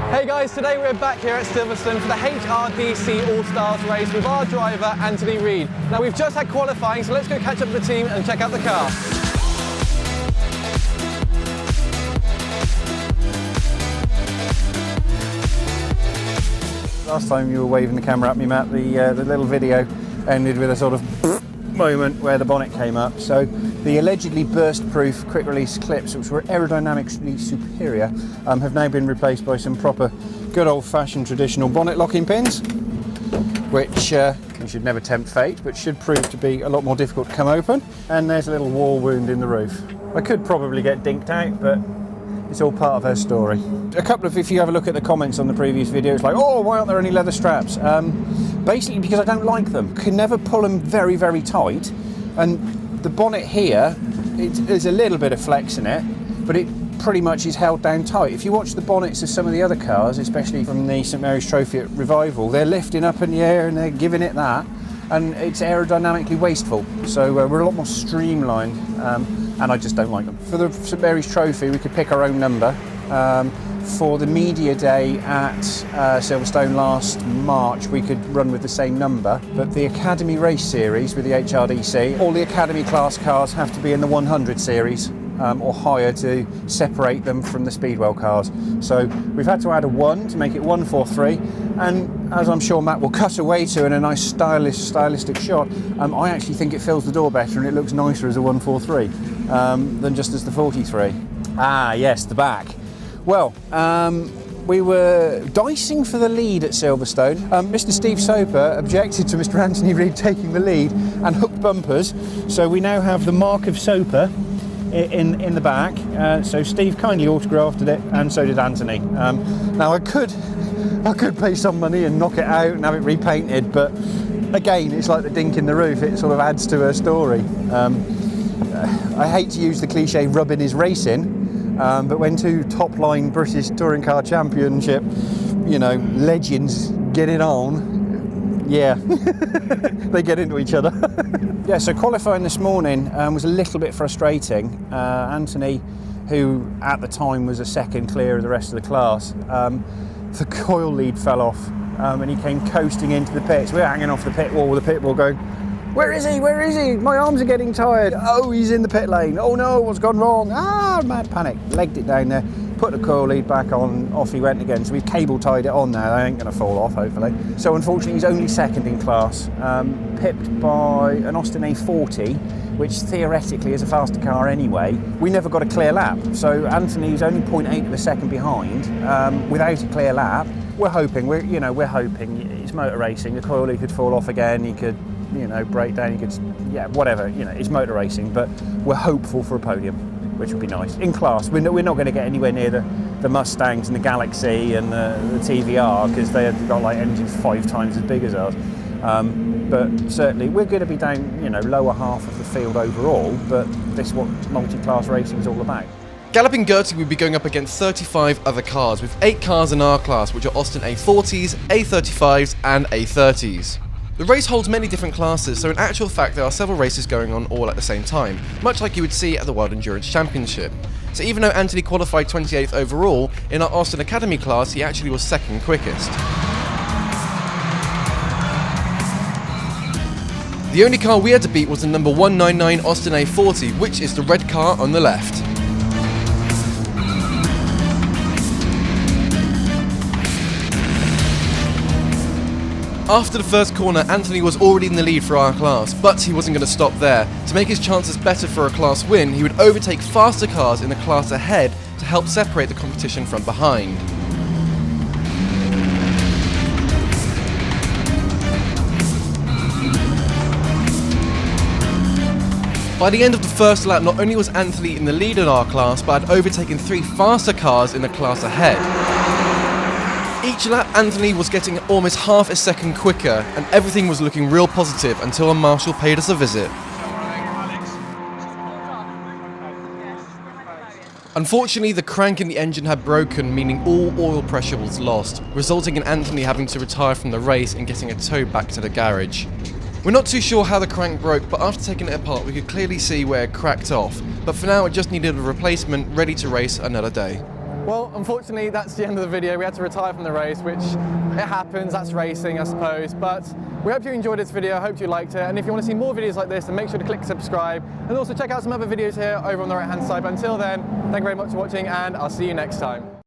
Hey guys, today we're back here at Silverstone for the HRDC All Stars race with our driver Anthony Reid. Now we've just had qualifying, so let's go catch up with the team and check out the car. Last time you were waving the camera at me, Matt, the little video ended with a sort of moment where the bonnet came up. So the allegedly burst-proof quick-release clips, which were aerodynamically superior, have now been replaced by some proper good old-fashioned traditional bonnet locking pins, which you should never tempt fate, but should prove to be a lot more difficult to come open. And there's a little wall wound in the roof. I could probably get dinked out, but it's all part of her story. A couple of, if you have a look at the comments on the previous video, it's like, oh, why aren't there any leather straps? Basically because I don't like them. Can never pull them very, very tight. And the bonnet here, there's a little bit of flex in it, but it pretty much is held down tight. If you watch the bonnets of some of the other cars, especially from the St Mary's Trophy at Revival, they're lifting up in the air and they're giving it that, and it's aerodynamically wasteful. So we're a lot more streamlined. And I just don't like them. For the St Mary's Trophy, we could pick our own number. For the media day at Silverstone last March, we could run with the same number. But the Academy Race Series with the HRDC, all the Academy class cars have to be in the 100 series or higher to separate them from the Speedwell cars. So we've had to add a 1 to make it 143. And as I'm sure Matt will cut away to in a nice stylistic shot, I actually think it fills the door better and it looks nicer as a 143 than just as the 43. Ah, yes, the back. Well, we were dicing for the lead at Silverstone. Mr. Steve Soper objected to Mr. Anthony Reid taking the lead and hooked bumpers. So we now have the mark of Soper in the back. So Steve kindly autographed it, and so did Anthony. Now I could pay some money and knock it out and have it repainted, but again, it's like the dink in the roof. It sort of adds to her story. I hate to use the cliche rubbing is racing, but when two top-line British Touring Car Championship, legends get it on, yeah, they get into each other. Yeah, so qualifying this morning was a little bit frustrating. Anthony, who at the time was a second clear of the rest of the class, the coil lead fell off and he came coasting into the pits. We were hanging off the pit wall with the pit wall going, where is he? Where is he? My arms are getting tired. Oh, he's in the pit lane. Oh no, what's gone wrong? Ah, mad panic. Legged it down there, put the coil lead back on, off he went again. So we've cable tied it on now. That ain't going to fall off, hopefully. So unfortunately, he's only second in class, pipped by an Austin A30, which theoretically is a faster car anyway. We never got a clear lap. So Anthony's only 0.8 of a second behind without a clear lap. We're hoping, it's motor racing. The coil lead could fall off again. He could, break down. He could, whatever. It's motor racing, but we're hopeful for a podium, which would be nice. In class, we're not going to get anywhere near the Mustangs and the Galaxy and the TVR because they've got like engines 5 times as big as ours. But certainly we're going to be down, lower half of the field overall. But this is what multi-class racing is all about. Galloping Gertie will be going up against 35 other cars, with 8 cars in our class, which are Austin A40s, A35s and A30s. The race holds many different classes, so in actual fact there are several races going on all at the same time, much like you would see at the World Endurance Championship. So even though Anthony qualified 28th overall, in our Austin Academy class he actually was second quickest. The only car we had to beat was the number 199 Austin A40, which is the red car on the left. After the first corner, Anthony was already in the lead for our class, but he wasn't going to stop there. To make his chances better for a class win, he would overtake faster cars in the class ahead to help separate the competition from behind. By the end of the first lap, not only was Anthony in the lead in our class, but had overtaken 3 faster cars in the class ahead. Each lap, Anthony was getting almost half a second quicker, and everything was looking real positive until a marshal paid us a visit. Unfortunately, the crank in the engine had broken, meaning all oil pressure was lost, resulting in Anthony having to retire from the race and getting a tow back to the garage. We're not too sure how the crank broke, but after taking it apart we could clearly see where it cracked off, but for now it just needed a replacement ready to race another day. Well, unfortunately, that's the end of the video. We had to retire from the race, which it happens, that's racing, I suppose. But we hope you enjoyed this video, I hope you liked it. And if you want to see more videos like this, then make sure to click subscribe. And also check out some other videos here over on the right-hand side. But until then, thank you very much for watching, and I'll see you next time.